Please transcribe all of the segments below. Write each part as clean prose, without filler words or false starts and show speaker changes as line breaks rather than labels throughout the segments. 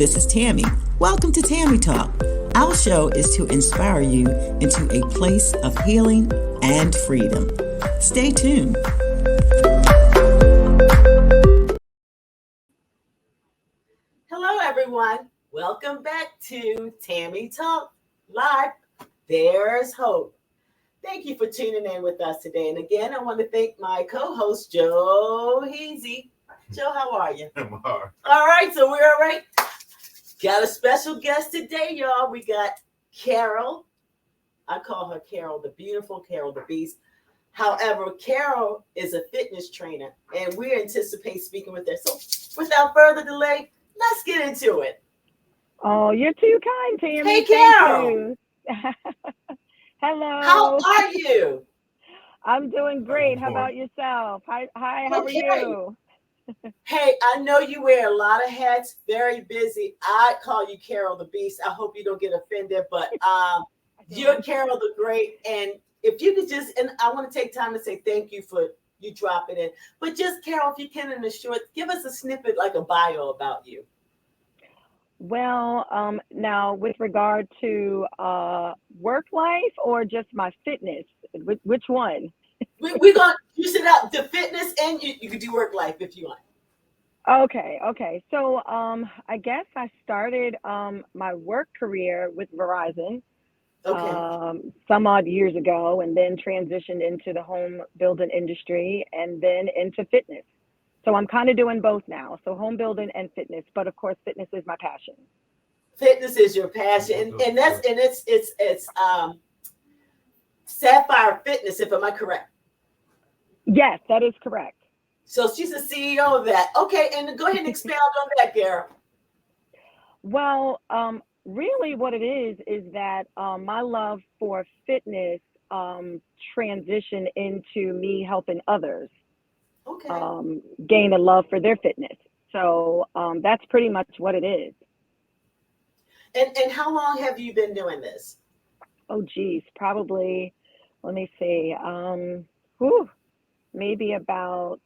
this is Tammy. Welcome to Tami Talk. Our show is to inspire you into a place of healing and freedom. Stay tuned. Hello, everyone. Welcome back to Tami Talk Live. There's hope. Thank you for tuning in with us today. And again, I want to thank my co-host, Joe Heasy. Joe, how are you?
I'm all right.
All right, so we're all right. Got a special guest today, y'all. We got Carol. I call her Carol, the beautiful Carol, the Beast. However, Carol is a fitness trainer, and we anticipate speaking with her. So without further delay, let's get into it.
Oh, you're too kind, Tammy.
Hey,
Thank
Carol.
you. Hello.
How are you?
I'm doing great. How
Morning.
about yourself? Hi, how are
Okay.
you?
Hey, I know you wear a lot of hats, very busy. I call you Carol the Beast. I hope you don't get offended, but you're Carol the Great. And if you could just, and I want to take time to say thank you for you dropping in, but just Carol, if you can in a short, give us a snippet, like a bio about you.
Well, now with regard to work life or just my fitness, which one?
We're going to use it out to fitness, and you could do work life if you want.
Okay. So, I guess I started my work career with Verizon
Okay.
some odd years ago, and then transitioned into the home building industry, and then into fitness. So I'm kind of doing both now. So home building and fitness, but of course, fitness is my passion.
Fitness is your passion, and it's Sapphire Fitness, if am I correct?
Yes, that is correct.
So she's the CEO of that. Okay, and go ahead and expound on that, Carol.
Well, really, what it is that my love for fitness transitioned into me helping others
Okay.
gain a love for their fitness. So that's pretty much what it is.
And how long have you been doing this?
Oh, geez, probably. Let me see. Whew, maybe about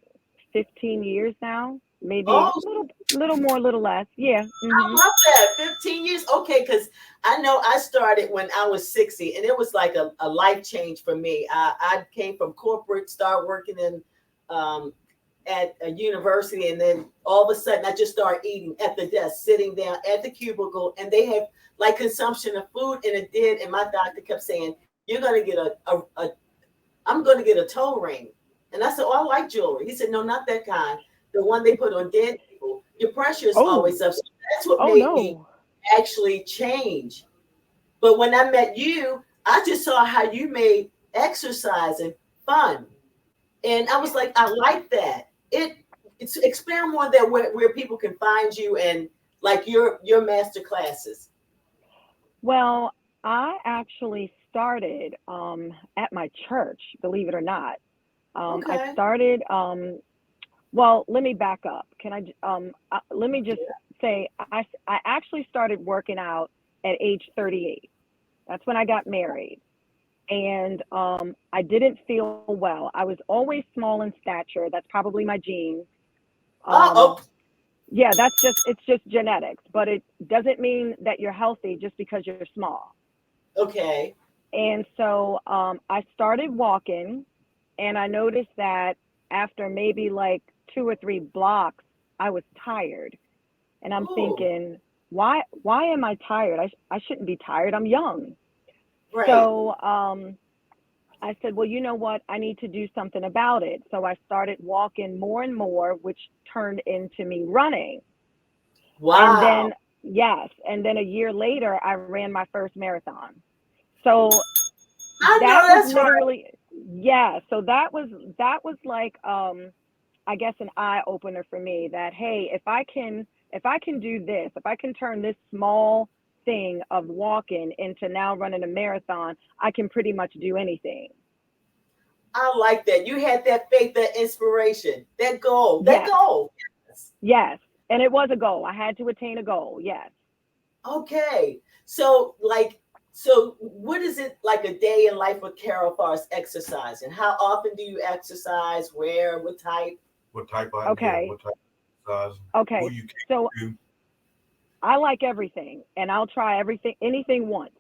15 years now. Maybe
Oh,
little more, little less. Yeah.
I love that. 15 years. Okay, because I know I started when I was 60, and it was like a life change for me. I came from corporate, started working in at a university, and then all of a sudden I just started eating at the desk, sitting down at the cubicle, and they have like consumption of food, and it did. And my doctor kept saying, "You're gonna get I'm gonna get a toe ring," and I said, "Oh, I like jewelry." He said, "No, not that kind. The one they put on dead people. Your pressure is
Oh,
always up." So that's what
oh
made me
no.
actually change. But when I met you, I just saw how you made exercising fun. And I was like, I like that. It's expand more that where people can find you and like your master classes.
Well, I actually started at my church, believe it or not. I
Okay.
started, well, let me back up. Let me just say, I actually started working out at age 38. That's when I got married. And I didn't feel well. I was always small in stature. That's probably my genes.
Oh,
Um, yeah, it's just genetics, but it doesn't mean that you're healthy just because you're small.
okay.
And so I started walking, and I noticed that after maybe like 2 or 3 blocks, I was tired. And I'm
Oh,
thinking, why am I tired? I shouldn't be tired. I'm young.
right.
So I said, well, you know what? I need to do something about it. So I started walking more and more, which turned into me running. And
Wow.
then, yes, and then a year later, I ran my first marathon. So
I know
that was
that's right.
literally, yeah. So that was like, I guess an eye opener for me that, hey, if I can do this, if I can turn this small thing of walking into now running a marathon, I can pretty much do anything.
I like that. You had that faith, that inspiration, that goal, that
Yes,
goal. Yes.
yes. And it was a goal. I had to attain a goal. Yes.
Okay. So what is it like a day in life with Carol far as exercising? How often do you exercise? Where? What type?
What type of
Okay.
what type of exercise? Who
Okay.
you
So
came
I like everything, and I'll try everything, anything once.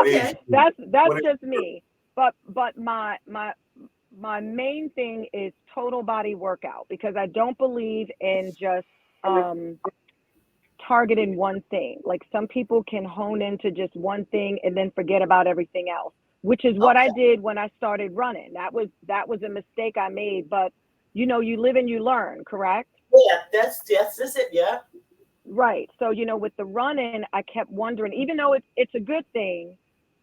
Okay.
That's just me. But my main thing is total body workout because I don't believe in just um targeting one thing. Like some people can hone into just one thing and then forget about everything else, which is what I
Okay.
did when I started running. That was a mistake I made, but you live and you learn, correct?
Yeah, that's it. Yeah.
Right. So, with the running, I kept wondering, even though it's a good thing,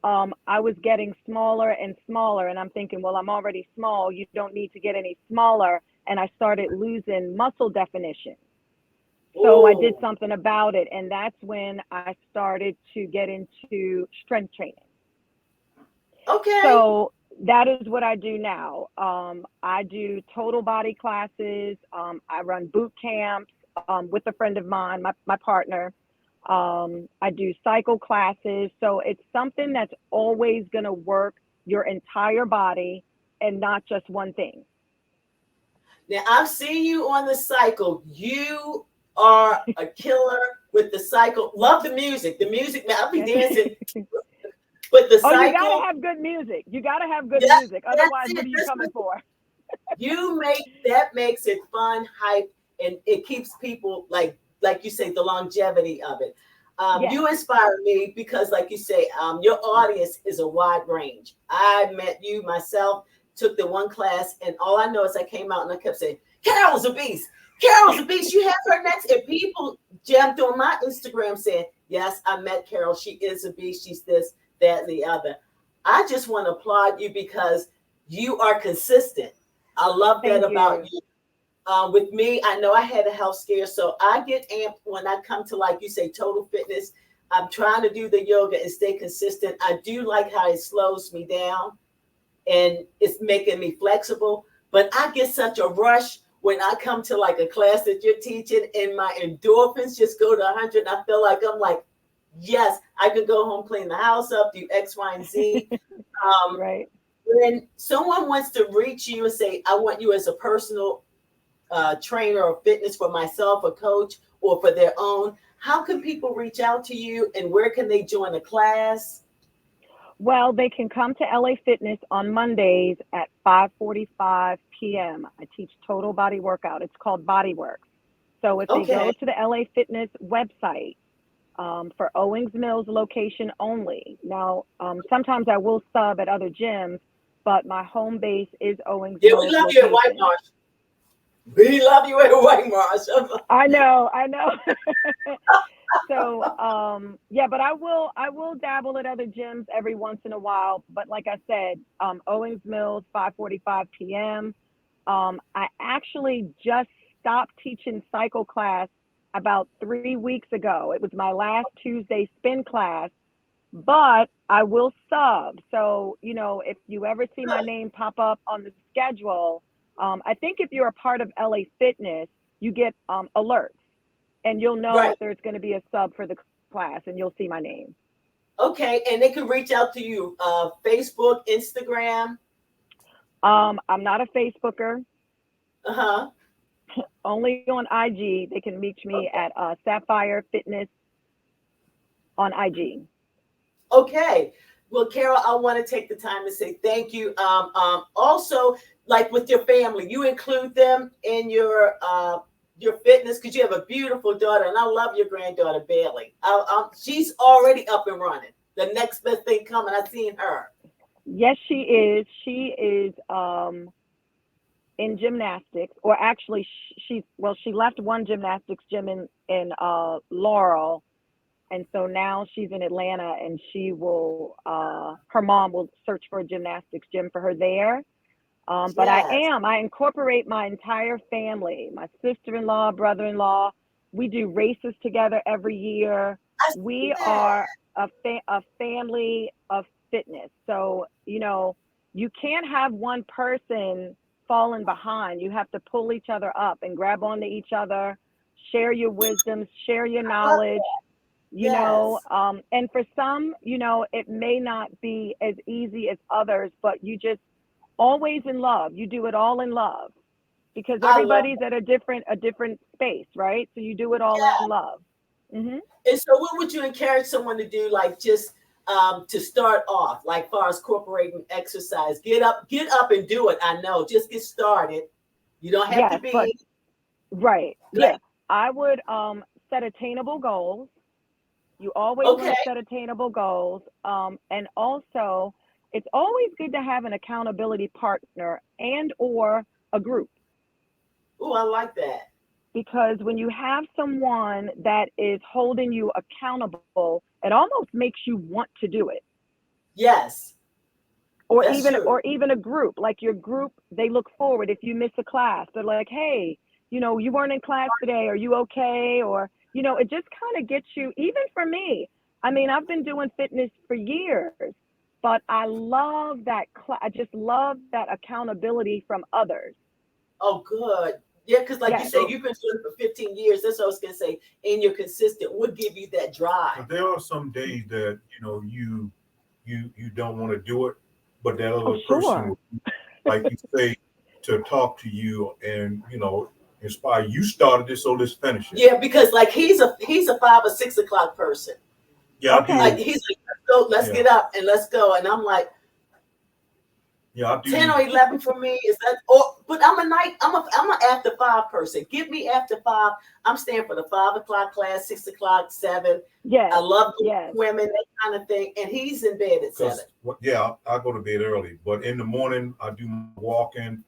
I was getting smaller and smaller. And I'm thinking, well, I'm already small. You don't need to get any smaller. And I started losing muscle definition. So I did
Oh.
something about it. And that's when I started to get into strength training.
Okay.
So that is what I do now. I do total body classes. I run boot camps with a friend of mine, my partner. I do cycle classes. So it's something that's always going to work your entire body and not just one thing.
Now I've seen you on the cycle. You are a killer with the cycle. Love the music. The music, man. I'll be dancing with the
Oh, you got to
cycle.
have good music. You got to have good
Yeah,
music.
that's
Otherwise, what
it.
are you
That's
coming
what
for?
you make. That makes it fun, hype, and it keeps people like you say the longevity of it.
Yes.
You inspire me because, like you say, your audience is a wide range. I met you myself, took the one class, and all I know is I came out and I kept saying, "Carol's a beast. Carol's a beast. You have her next." And people jumped on my Instagram saying, "Yes, I met Carol. She is a beast. She's this, that, and the other." I just want to applaud you because you are consistent. I love that
Thank
about
you.
you. With me, I know I had a health scare, so I get amped when I come to, like you say, total fitness. I'm trying to do the yoga and stay consistent. I do like how it slows me down and it's making me flexible, but I get such a rush when I come to like a class that you're teaching, and my endorphins just go to 100. And I feel like I'm like, yes, I can go home, clean the house up, do X, Y, and Z. Um,
Right.
when someone wants to reach you and say, I want you as a personal trainer or fitness for myself, a coach, or for their own, how can people reach out to you and where can they join a class?
Well, they can come to LA Fitness on Mondays at 5:45 p.m. I teach total body workout. It's called Bodyworks. So if they
Okay.
go to the LA Fitness website for Owings Mills location only. Now, sometimes I will sub at other gyms, but my home base is Owings
Yeah, we
Mills
love you at White
location.
Marsh. We love you at White Marsh.
I know. So yeah, but I will dabble at other gyms every once in a while. But like I said, Owings Mills, 5:45 p.m. I actually just stopped teaching cycle class about 3 weeks ago. It was my last Tuesday spin class, but I will sub. So, if you ever see my name pop up on the schedule, I think if you're a part of LA Fitness, you get alerts and you'll know
Right.
if there's going to be a sub for the class and you'll see my name.
Okay. And they can reach out to you, Facebook, Instagram.
I'm not a Facebooker,
Uh huh.
only on IG. They can reach me
Okay.
at Sapphire Fitness on IG.
Okay. Well, Carol, I want to take the time to say thank you. Also, like with your family, you include them in your fitness because you have a beautiful daughter, and I love your granddaughter Bailey. She's already up and running. The next best thing coming. I've seen her.
Yes, she is. She is in gymnastics, or actually, she left one gymnastics gym in Laurel, and so now she's in Atlanta, and her mom will search for a gymnastics gym for her there. But
Yes.
I incorporate my entire family, my sister-in-law, brother-in-law. We do races together every year.
I see
We
that.
are a family of fitness. So, you can't have one person falling behind. You have to pull each other up and grab onto each other, share your wisdoms, share your
I love
knowledge,
that. Yes.
and for some, it may not be as easy as others, but you just always in love. You do it all in love because
I love
everybody's at a different space, right? So you do it all in love. Mm-hmm.
And so, what would you encourage someone to do, like just to start off, like far as incorporating exercise? Get up and do it. I know, just get started. You don't have to
Yes, but
be
right.
great.
Yeah. I would set attainable goals. You always want
Okay.
to set attainable goals. And also, it's always good to have an accountability partner and or a group,
Oh, I like that.
because when you have someone that is holding you accountable, it almost makes you want to do it.
Yes, that's
Or
true.
even a group, like your group, they look forward if you miss a class. They're like, hey, you weren't in class today, are you okay? Or it just kind of gets you. Even for me, I mean, I've been doing fitness for years, but I love I just love that accountability from others.
Oh, good. Yeah, because like you
Yes.
say, you've been doing it for 15 years. That's what I was gonna say. And you're consistent would give you that drive.
But there are some days that you don't want to do it, but that
Oh,
other person,
sure.
will, like you say, to talk to you and inspire. You started this, so let's finish it.
Yeah, because like he's a 5 or 6 o'clock person.
Yeah, I
Okay.
Like
do.
he's like, let's go, let's
Yeah,
get up and let's go. And I'm like,
yeah, I
10
do.
or 11 for me is that, or but I'm an after five person. Get me after five. I'm staying for the 5 o'clock class, 6 o'clock, seven. I
Yes.
love
Yes.
women, that kind of thing. And he's in bed at 7.
Because yeah, I go to bed early, but in the morning I do my walking,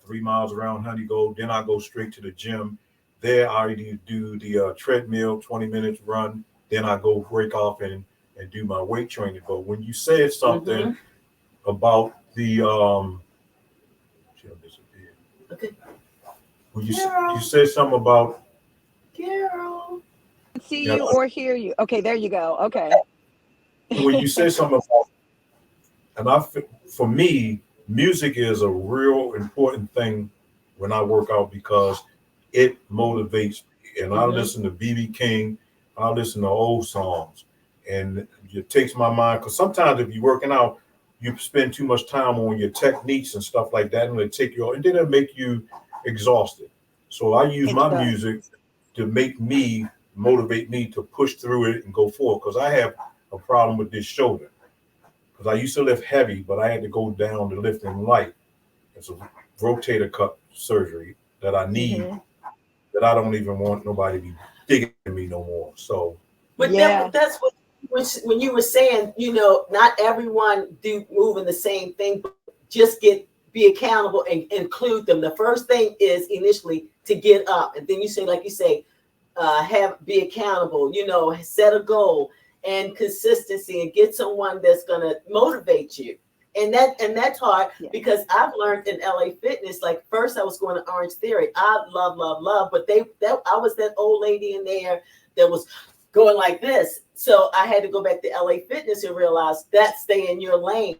3 miles around Honey Gold. Then I go straight to the gym. There I already do the treadmill, 20 minutes run. Then I go break off and do my weight training. But when you said something
Mm-hmm.
about the she disappeared.
Okay.
When you
Carol,
said something about
Carol.
See
yeah,
you or hear you. Okay, there you go. Okay.
when you said something about and for me, music is a real important thing when I work out because it motivates me. And I
Mm-hmm.
listen to BB King, I listen to old songs, and it takes my mind. Because sometimes if you're working out, you spend too much time on your techniques and stuff like that, and it take you, and then it make you exhausted. So I use
It
my
does.
music to make me motivate me to push through it and go forward. Because I have a problem with this shoulder because I used to lift heavy, but I had to go down to lifting light. It's a rotator cuff surgery that I need
Hmm.
that I don't even want nobody to be digging at me no more. So
But
Yeah.
that's what when you were saying, not everyone do move in the same thing, but just be accountable and include them. The first thing is initially to get up, and then you say, like you say, have be accountable. Set a goal and consistency, and get someone that's gonna motivate you. And that's hard
Yeah.
because I've learned in LA Fitness. Like first, I was going to Orange Theory. I love, love, love, but I was that old lady in there that was going like this. So I had to go back to LA Fitness and realize that stay in your lane.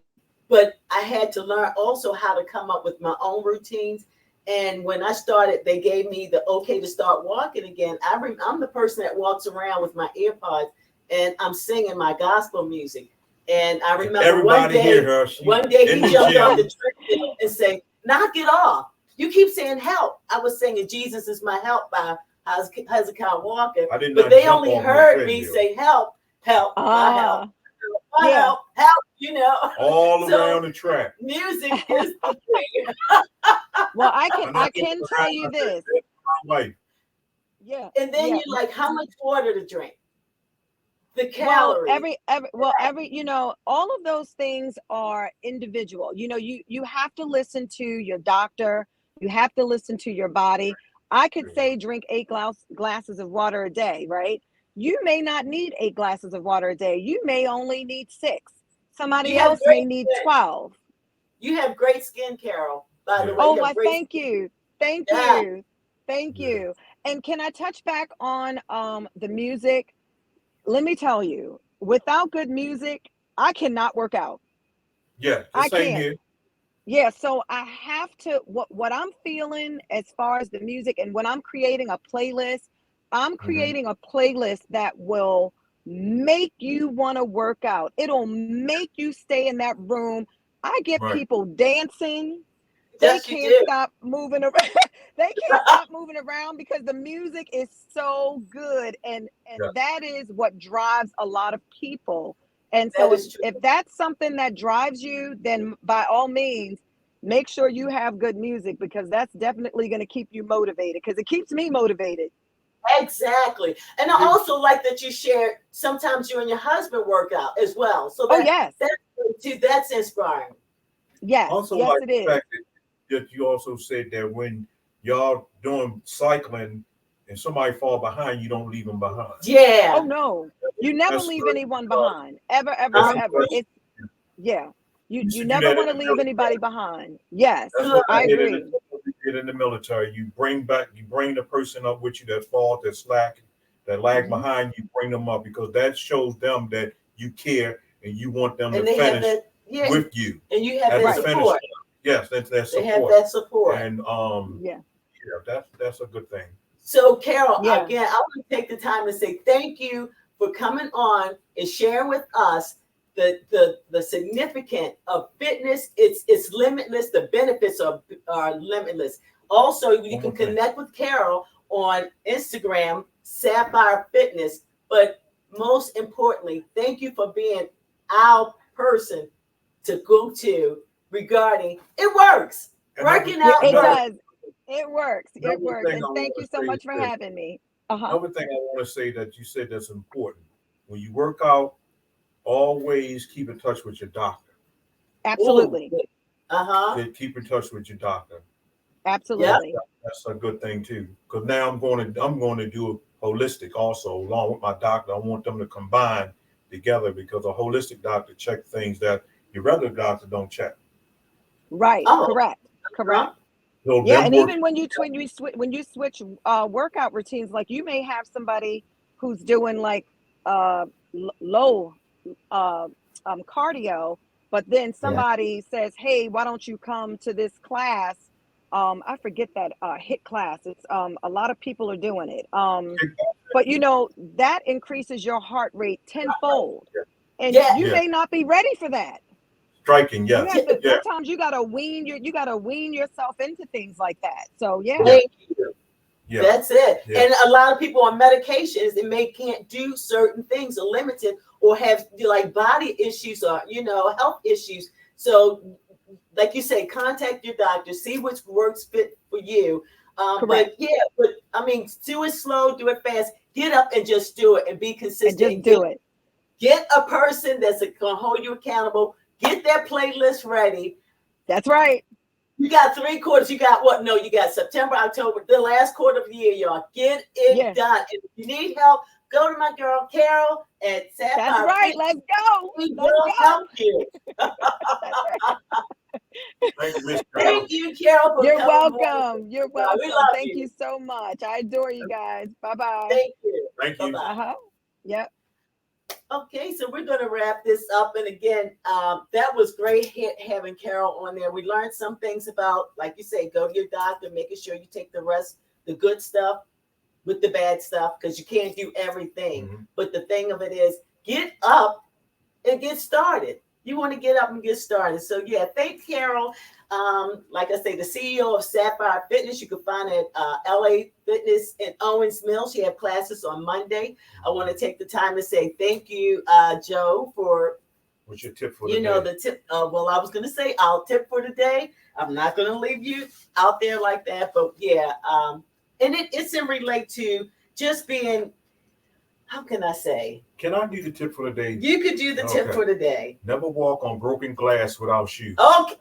But I had to learn also how to come up with my own routines. And when I started, they gave me the okay to start walking again. I'm the person that walks around with my earpods and I'm singing my gospel music. And I
and
remember
everybody hear her. She
one day
in
he
the
jumped off the
gym.
treadmill and said, "Knock it off! You keep saying help." I was singing "Jesus is my help" by Hezekiah Walker,
I did
but
not
they
jump
only
off no
heard me
treadmill.
say "help, help, my help,
Ah,
my
yeah.
help, help."
All
So
around the track.
music is the thing.
Well, I can
And I
I
look
can tell
around
you
and I said,
this.
"That's my wife."
Yeah.
And then
Yeah.
you're like, how much water to drink? The
Well,
calories.
all of those things are individual. You have to listen to your doctor. You have to listen to your body. I could say drink 8 glasses of water a day, right? You may not need 8 glasses of water a day. You may only need six.
You
Somebody
have
else may
great
need
skin.
12.
You have great skin, Carol. By the
Yeah,
way,
Oh,
you have
why,
great
thank
skin.
you. Thank
Yeah.
you. Thank
yeah,
you. And can I touch back on the music? Let me tell you, without good music, I cannot work out.
yeah. The
I
same
can't.
here.
Yeah, so I have to what I'm feeling as far as the music, and when I'm creating a playlist, I'm
Hmm.
creating a playlist that will make you want to work out. It'll make you stay in that room. I get
Right.
people dancing. they
Yes, you
can't
do.
stop moving around. They can't stop moving around because the music is so good, and
Yeah.
that is what drives a lot of people. And
That
so
is true.
if that's something that drives you, then by all means, make sure you have good music, because that's definitely going to keep you motivated, because it keeps me motivated.
Exactly. And I also like that you shared sometimes you and your husband work out as well. So
Oh yes,
that's good too. That's inspiring.
yes,
Also,
yes,
like
it
the
is.
fact that you also said that when y'all doing cycling and somebody fall behind, you don't leave them behind.
Oh
Yeah.
no, you never
That's
leave
good
anyone
because
behind, ever, ever,
that's
Uh-huh.
ever.
because
It's yeah.
you
You
used to do
never
that in
want to
the
leave
military.
anybody behind. Yes,
That's
Good.
what
I
we did in
agree.
the, that's what we did in the military. You bring the person up with you that fall, that slack, that lag
Hmm.
behind. You bring them up because that shows them that you care and you want them to
And they have
finish
that, yeah,
with you
and you have
at
that
the
Right.
finish line.
support.
Yes, that's that
They have
support,
that support.
and
Yeah.
yeah, that's a good thing.
So, Carol,
Yeah.
again, I want to take the time to say thank you for coming on and sharing with us the significance of fitness. It's limitless. The benefits are limitless. Also, you
One
can
more thing.
connect with Carol on Instagram, Sapphire Fitness. But most importantly, thank you for being our person to go to regarding it works.
Another
Working
Yeah,
out
it
another
works.
does. It works. It
another
works.
thing
And
I
thank
want
you
to
so
say is
much for
this.
having me. Uh-huh.
Another thing I want to say that you said that's important. When you work out, always keep in touch with your doctor.
Oh,
Absolutely.
uh-huh.
Keep in touch with your doctor.
Yep.
Absolutely.
That's a good thing too. Because now I'm going to do holistic also along with my doctor. I want them to combine together because a holistic doctor check things that your regular doctor don't check.
Right.
Oh,
Correct. Correct.
huh?
So
Yeah,
them
and
work.
even when you switch workout routines, like you may have somebody who's doing like low uh, cardio, but then
Yeah.
somebody says, "Hey, why don't you come to this class?" I forget that hit class. It's a lot of people are doing it. But you know that increases your heart rate tenfold, and
Yeah.
you
Yeah,
may not be ready for that.
striking.
You
Yes.
have to
Yeah.
sometimes you gotta wean yourself into things like that. So yeah.
Yeah.
Thank you.
Yeah.
That's it.
Yeah.
And a lot of people on medications, they may can't do certain things or limited or have like body issues or health issues. So, like you say, contact your doctor, see which works fit for you.
Correct.
But yeah, but I mean, do it slow, do it fast. Get up and just do it and be
And
consistent.
just
And get
do it.
get a person that's gonna hold you accountable. Get that playlist ready.
That's right.
You got 3 quarters. You got what? No, you got September, October, the last quarter of the year, y'all. Get it
Yeah.
done. And if you need help, go to my girl Carol at
That's
Sapphire
right. Let's
Fitness.
go.
We
Let's
will help
go.
you.
That's right.
Thank you, Miss Carol.
Thank you, Carol, for
You're
coming
welcome. You're
on. We
welcome.
love
Thank
you.
you so much. I adore you guys. Bye-bye.
Thank you.
Thank
Bye
you.
bye.
Uh-huh. Yep.
Okay, so we're going to wrap this up. And again, that was great having Carol on there. We learned some things about, like you say, go to your doctor, making sure you take the rest, the good stuff with the bad stuff, because you can't do everything.
Mhm.
But the thing of it is, get up and get started. You want to get up and get started. So yeah, thank Carol. Like I say, the CEO of Sapphire Fitness. You can find her at LA Fitness in Owens Mills. She have classes on Monday. I want to take the time to say thank you, Joe, for
What's your tip for the day?
the tip. Well, I was going to say I'll tip for the day. I'm not going to leave you out there like that, but yeah, and it's in relate to just being. How can I say?
Can I do the tip for the day?
You could do the tip
Okay.
for the day.
Never walk on broken glass without shoes.
Okay.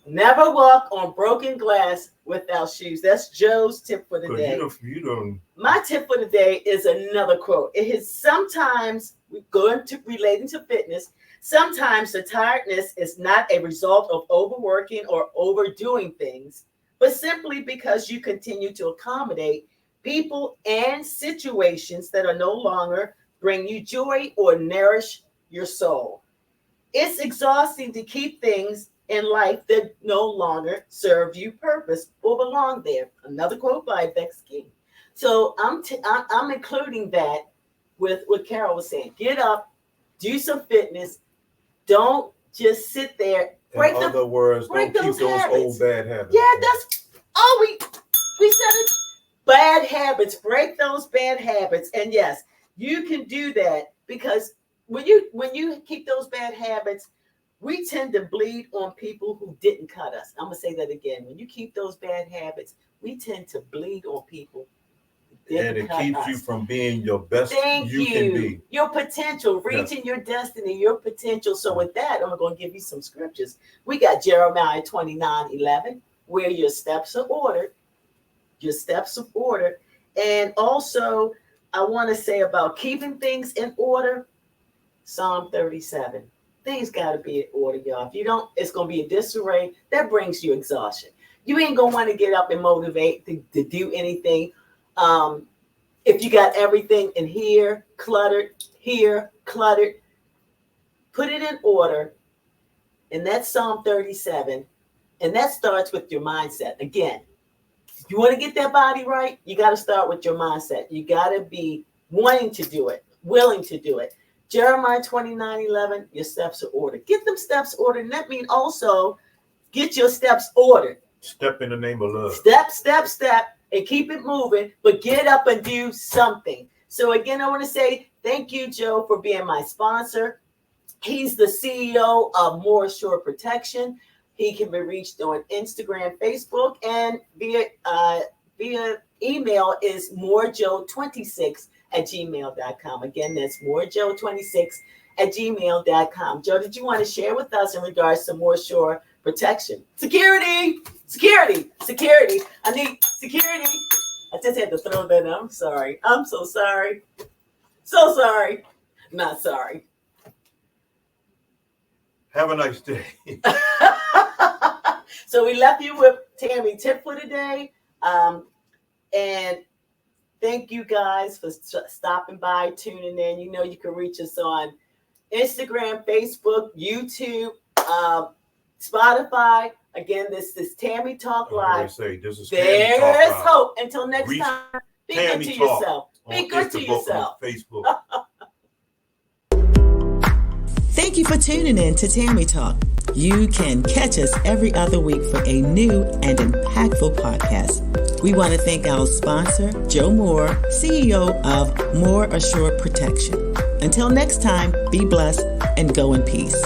Never walk on broken glass without shoes. That's Joe's tip for the
Because
day.
you don't.
My tip for the day is another quote. It is sometimes going to relating to fitness. Sometimes the tiredness is not a result of overworking or overdoing things, but simply because you continue to accommodate people and situations that are no longer bring you joy or nourish your soul. It's exhausting to keep things in life that no longer serve you purpose or belong there. Another quote by Bex King. So I'm including that with what Carol was saying. Get up, do some fitness. Don't just sit there Break
In
them.
other words,
break
don't keep
those
those
habits.
old bad habits.
Yeah, that's we said it. Bad habits. Break those bad habits. And yes, you can do that because when you keep those bad habits, we tend to bleed on people who didn't cut us. I'm gonna say that again. When you keep those bad habits, we tend to bleed on people who
And
didn't
it
cut
keeps
us.
you from being your best
Thank
you can be.
Your potential, reaching your destiny, your potential. So with that, I'm going to give you some scriptures. We got Jeremiah 29:11, where your steps are ordered. Your steps are ordered. And also, I want to say about keeping things in order, Psalm 37. Things got to be in order, y'all. If you don't, it's going to be a disarray. That brings you exhaustion. You ain't going to want to get up and motivate to do anything. If you got everything in here, cluttered, put it in order. And that's Psalm 37. And that starts with your mindset. Again, if you want to get that body right, you got to start with your mindset. You got to be wanting to do it, willing to do it. Jeremiah 29:11, your steps are ordered. Get them steps ordered. And that means also get your steps ordered.
Step in the name of love.
Step, and keep it moving, but get up and do something. So again, I want to say thank you, Joe, for being my sponsor. He's the CEO of More Assured Protection. He can be reached on Instagram, Facebook, and via email is morejoe26@gmail.com. Again, that's morejoe26@gmail.com. Joe, did you want to share with us in regards to More Assured Protection? Security. I need security. I just had to throw that in. I'm sorry. I'm so sorry. So sorry. Not sorry.
Have a nice day.
So we left you with Tami tip for today. And thank you guys for stopping by, tuning in. You know you can reach us on Instagram, Facebook, YouTube, Spotify. Again, this is Tami Talk Live.
This is
There's
Tami Talk
hope. Until next time, be good
Tami
to
Talk
yourself. Be good to yourself.
Facebook.
Thank you for tuning in to Tami Talk. You can catch us every other week for a new and impactful podcast. We want to thank our sponsor, Joe Moore, CEO of More Assured Protection. Until next time, be blessed and go in peace.